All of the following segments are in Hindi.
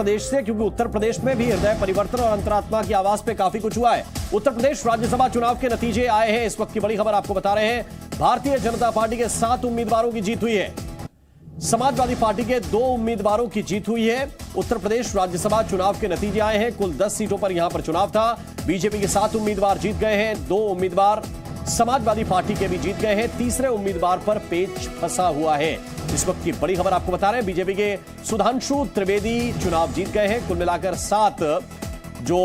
प्रदेश से, क्योंकि उत्तर प्रदेश में भी हृदय परिवर्तन और अंतरात्मा की आवाज पे काफी कुछ हुआ है। उत्तर प्रदेश राज्यसभा चुनाव के नतीजे आए हैं। इस वक्त की बड़ी खबर आपको बता रहे हैं। भारतीय जनता पार्टी के 7 उम्मीदवारों की जीत हुई है। समाजवादी पार्टी के 2 उम्मीदवारों की जीत हुई है। उत्तर प्रदेश राज्यसभा चुनाव के नतीजे आए हैं। कुल 10 सीटों पर यहां पर चुनाव था। बीजेपी के 7 उम्मीदवार जीत गए हैं। 2 उम्मीदवार समाजवादी पार्टी के भी जीत गए हैं। तीसरे उम्मीदवार पर पेच फंसा हुआ है। इस वक्त की बड़ी खबर आपको बता रहे हैं। बीजेपी के सुधांशु त्रिवेदी चुनाव जीत गए हैं। कुल मिलाकर 7 जो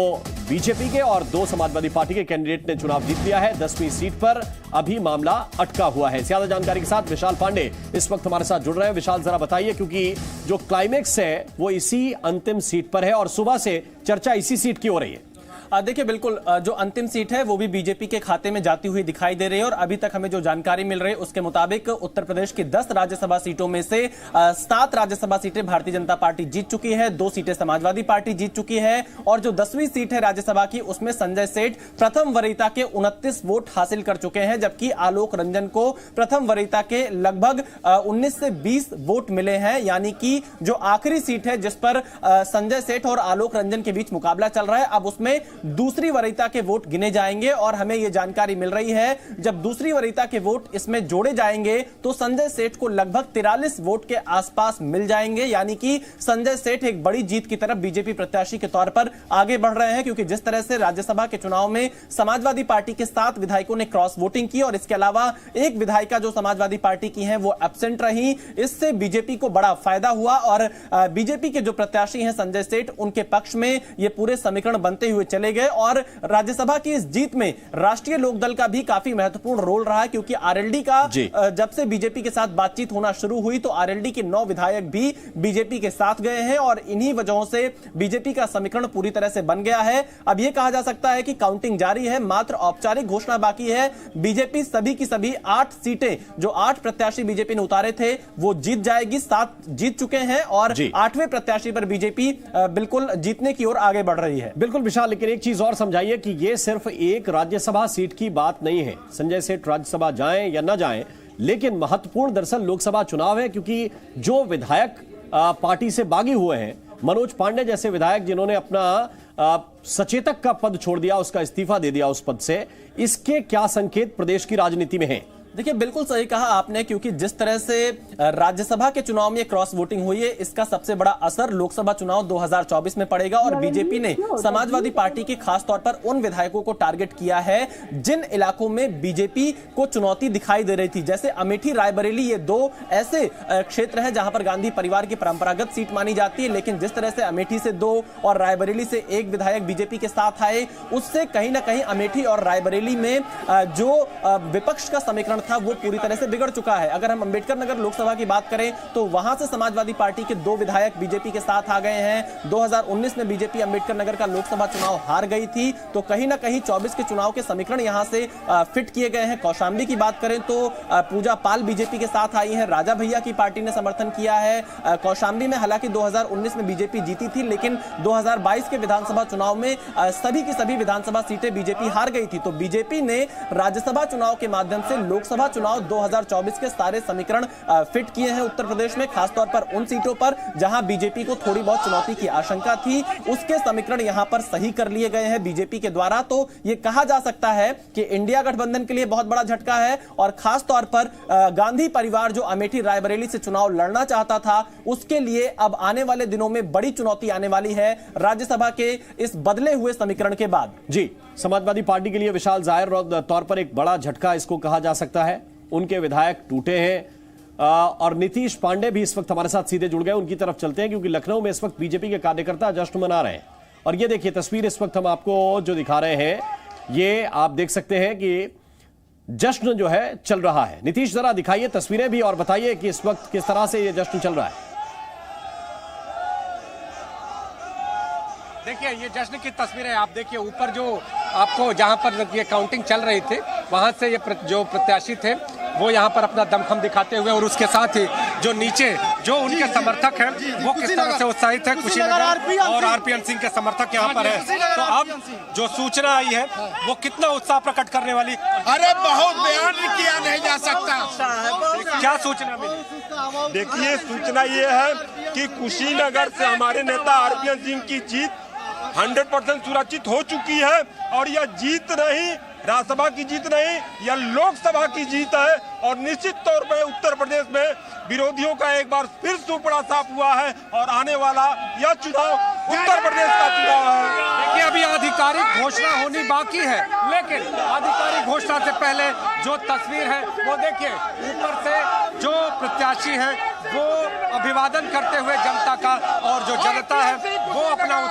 बीजेपी के और 2 समाजवादी पार्टी के कैंडिडेट ने चुनाव जीत लिया है। 10वीं सीट पर अभी मामला अटका हुआ है। ज्यादा जानकारी के साथ विशाल पांडे इस वक्त हमारे साथ जुड़ रहे हैं। विशाल, जरा बताइए, क्योंकि जो क्लाइमेक्स है वो इसी अंतिम सीट पर है और सुबह से चर्चा इसी सीट की हो रही है। देखिए, बिल्कुल जो अंतिम सीट है वो भी बीजेपी के खाते में जाती हुई दिखाई दे रही है और अभी तक हमें जो जानकारी मिल रही है उसके मुताबिक उत्तर प्रदेश की 10 राज्यसभा सीटों में से 7 राज्यसभा सीटें भारतीय जनता पार्टी जीत चुकी है, 2 सीटें समाजवादी पार्टी जीत चुकी है और जो 10वीं सीट है राज्यसभा की उसमें संजय सेठ प्रथम वरीयता के 29 वोट हासिल कर चुके हैं, जबकि आलोक रंजन को प्रथम वरीयता के लगभग 19 से 20 वोट मिले हैं। यानी कि जो आखिरी सीट है जिस पर संजय सेठ और आलोक रंजन के बीच मुकाबला चल रहा है, अब उसमें दूसरी वरीयता के वोट गिने जाएंगे और हमें यह जानकारी मिल रही है जब दूसरी वरीयता के वोट इसमें जोड़े जाएंगे तो संजय सेठ को लगभग 43 वोट के आसपास मिल जाएंगे। यानी कि संजय सेठ एक बड़ी जीत की तरफ बीजेपी प्रत्याशी के तौर पर आगे बढ़ रहे हैं, क्योंकि जिस तरह से राज्यसभा के चुनाव में समाजवादी पार्टी के 7 विधायकों ने क्रॉस वोटिंग की और इसके अलावा एक विधायिका जो समाजवादी पार्टी की है वो एब्सेंट रही, इससे बीजेपी को बड़ा फायदा हुआ और बीजेपी के जो प्रत्याशी हैं संजय सेठ, उनके पक्ष में ये पूरे समीकरण बनते हुए चले गए और राज्यसभा की इस जीत में राष्ट्रीय लोकदल का भी काफी महत्वपूर्ण रोल रहा है, क्योंकि आरएलडी का जब से बीजेपी के साथ बातचीत होना शुरू हुई तो आरएलडी के 9 विधायक भी बीजेपी के साथ गए हैं और इन्हीं वजहों से बीजेपी का समीकरण पूरी तरह से बन गया है। अब यह कहा जा सकता है कि काउंटिंग जारी है, मात्र औपचारिक घोषणा बाकी है। बीजेपी सभी की सभी 8 सीटें जो 8 प्रत्याशी बीजेपी ने उतारे थे वो जीत जाएगी। 7 जीत चुके हैं और 8वें प्रत्याशी पर बीजेपी बिल्कुल जीतने की ओर आगे बढ़ रही है। बिल्कुल विशाल, लेकिन एक चीज और समझाइए कि यह सिर्फ एक राज्यसभा सीट की बात नहीं है। संजय सेठ राज्यसभा जाएं या न जाएं, लेकिन महत्वपूर्ण दरअसल लोकसभा चुनाव है, क्योंकि जो विधायक पार्टी से बागी हुए हैं, मनोज पांडे जैसे विधायक जिन्होंने अपना सचेतक का पद छोड़ दिया, उसका इस्तीफा दे दिया उस पद से, इसके क्या संकेत प्रदेश की राजनीति में हैं? देखिए, बिल्कुल सही कहा आपने, क्योंकि जिस तरह से राज्यसभा के चुनाव में क्रॉस वोटिंग हुई है इसका सबसे बड़ा असर लोकसभा चुनाव 2024 में पड़ेगा और बीजेपी ने समाजवादी पार्टी के खास तौर पर उन विधायकों को टारगेट किया है जिन इलाकों में बीजेपी को चुनौती दिखाई दे रही थी, जैसे अमेठी, रायबरेली। ये 2 ऐसे क्षेत्र हैं जहां पर गांधी परिवार की परंपरागत सीट मानी जाती है, लेकिन जिस तरह से अमेठी से 2 और रायबरेली से 1 विधायक बीजेपी के साथ आए, उससे कहीं ना कहीं अमेठी और रायबरेली में जो विपक्ष का समीकरण था वो पूरी तरह से बिगड़ चुका है। अगर हम अंबेडकर नगर लोकसभा की बात करें तो वहां से समाजवादी पार्टी के 2 विधायक बीजेपी के साथ आ गए हैं। 2019 में बीजेपी अंबेडकर नगर का लोकसभा चुनाव हार गई थी, तो कहीं ना कहीं 24 के चुनाव के समीकरण यहां से फिट किए गए हैं। कौशाम्बी की बात करें तो पूजा पाल बीजेपी के साथ आई है, राजा भैया की पार्टी ने समर्थन किया है। कौशाम्बी में हालांकि 2019 में बीजेपी जीती थी, लेकिन 2022 के विधानसभा चुनाव में सभी की सभी विधानसभा सीटें बीजेपी हार गई थी। तो बीजेपी ने राज्यसभा चुनाव के माध्यम से लोकसभा चुनाव 2024 के सारे समीकरण फिट किए हैं उत्तर प्रदेश में, खासतौर पर उन सीटों पर जहां बीजेपी को थोड़ी बहुत चुनौती की आशंका थी, उसके समीकरण यहां पर सही कर लिए गए हैं बीजेपी के द्वारा। तो यह कहा जा सकता है कि इंडिया गठबंधन के लिए बहुत बड़ा झटका है और खासतौर पर गांधी परिवार जो अमेठी रायबरेली से चुनाव लड़ना चाहता था, उसके लिए अब आने वाले दिनों में बड़ी चुनौती आने वाली है राज्यसभा के इस बदले हुए समीकरण के बाद। जी, समाजवादी पार्टी के लिए विशाल जाहिर तौर पर एक बड़ा झटका इसको कहा जा सकता है। उनके विधायक टूटे हैं और नीतीश पांडे भी इस वक्त हमारे साथ सीधे जुड़ गए। उनकी तरफ चलते हैं, क्योंकि लखनऊ में इस वक्त बीजेपी के कार्यकर्ता जश्न मना रहे हैं और ये देखिए तस्वीर इस वक्त हम आपको जो दिखा रहे हैं, ये आप देख सकते हैं कि जश्न जो है चल रहा है। नीतीश, जरा दिखाइए तस्वीरें भी और बताइए कि इस वक्त किस तरह से ये जश्न चल रहा है। देखिए, ये जश्न की तस्वीरें आप देखिए, ऊपर जो आपको जहां पर ये काउंटिंग चल रही थी वहां से ये जो प्रत्याशी थे वो यहाँ पर अपना दमखम दिखाते हुए और उसके साथ ही जो नीचे जो उनके समर्थक हैं वो किस तरह से उत्साहित है। कुशीनगर और आरपीएन सिंह के समर्थक यहाँ पर है, तो अब जो सूचना आई है वो कितना उत्साह प्रकट करने वाली। अरे बहुत बयान किया नहीं जा सकता। क्या सूचना मिली? देखिए, सूचना ये है कि कुशीनगर से हमारे नेता आरपीएन सिंह की जीत 100% सुरक्षित हो चुकी है और यह जीत नहीं, राज्यसभा की जीत नहीं, यह लोकसभा की जीत है। और निश्चित तौर पर उत्तर प्रदेश में विरोधियों का एक बार फिर सुपड़ा साफ हुआ है और आने वाला यह चुनाव उत्तर प्रदेश का चुनाव है। देखिए, अभी आधिकारिक घोषणा होनी बाकी है, लेकिन आधिकारिक घोषणा से पहले जो तस्वीर है वो देखिए, ऊपर से जो प्रत्याशी है वो अभिवादन करते हुए जनता का, और जो जनता है वो अपना